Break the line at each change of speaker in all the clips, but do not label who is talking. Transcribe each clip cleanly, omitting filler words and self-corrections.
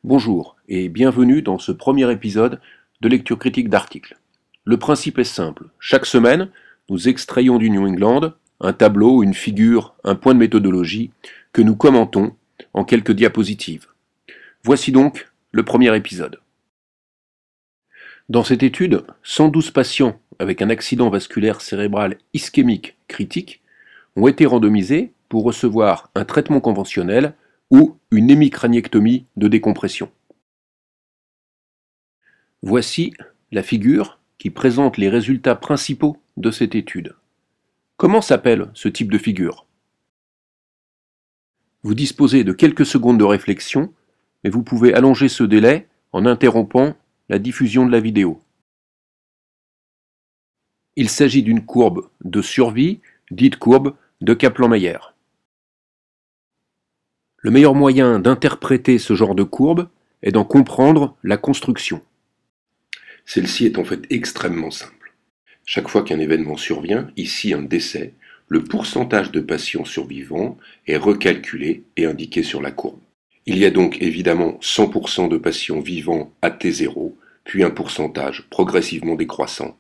Bonjour et bienvenue dans ce premier épisode de lecture critique d'articles. Le principe est simple. Chaque semaine, nous extrayons du New England un tableau, une figure, un point de méthodologie que nous commentons en quelques diapositives. Voici donc le premier épisode. Dans cette étude, 112 patients avec un accident vasculaire cérébral ischémique critique ont été randomisés pour recevoir un traitement conventionnel ou une hémicraniectomie de décompression. Voici la figure qui présente les résultats principaux de cette étude. Comment s'appelle ce type de figure? Vous disposez de quelques secondes de réflexion, mais vous pouvez allonger ce délai en interrompant la diffusion de la vidéo. Il s'agit d'une courbe de survie, dite courbe de Kaplan-Meier. Le meilleur moyen d'interpréter ce genre de courbe est d'en comprendre la construction.
Celle-ci est en fait extrêmement simple. Chaque fois qu'un événement survient, ici un décès, le pourcentage de patients survivants est recalculé et indiqué sur la courbe. Il y a donc évidemment 100% de patients vivants à T0, puis un pourcentage progressivement décroissant.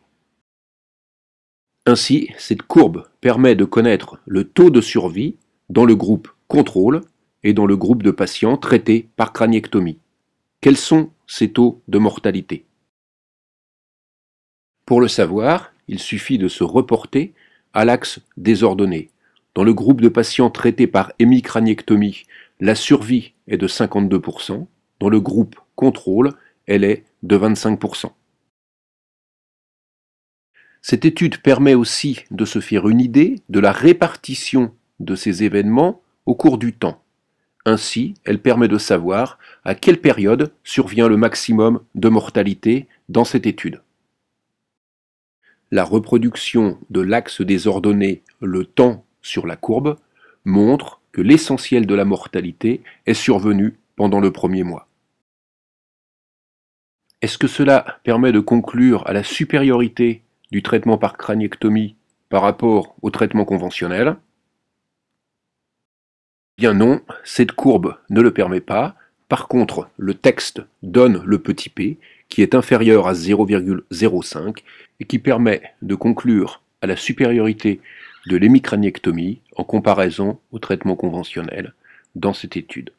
Ainsi, cette courbe permet de connaître le taux de survie dans le groupe contrôle et dans le groupe de patients traités par craniectomie. Quels sont ces taux de mortalité? Pour le savoir, il suffit de se reporter à l'axe désordonné. Dans le groupe de patients traités par hémicraniectomie, la survie est de 52%. Dans le groupe contrôle, elle est de 25%. Cette étude permet aussi de se faire une idée de la répartition de ces événements au cours du temps. Ainsi, elle permet de savoir à quelle période survient le maximum de mortalité dans cette étude. La reproduction de l'axe désordonné, le temps sur la courbe, montre que l'essentiel de la mortalité est survenu pendant le premier mois. Est-ce que cela permet de conclure à la supériorité du traitement par craniectomie par rapport au traitement conventionnel? Bien non, cette courbe ne le permet pas. Par contre, le texte donne le petit p, qui est inférieur à 0,05 et qui permet de conclure à la supériorité de l'hémicraniectomie en comparaison au traitement conventionnel dans cette étude.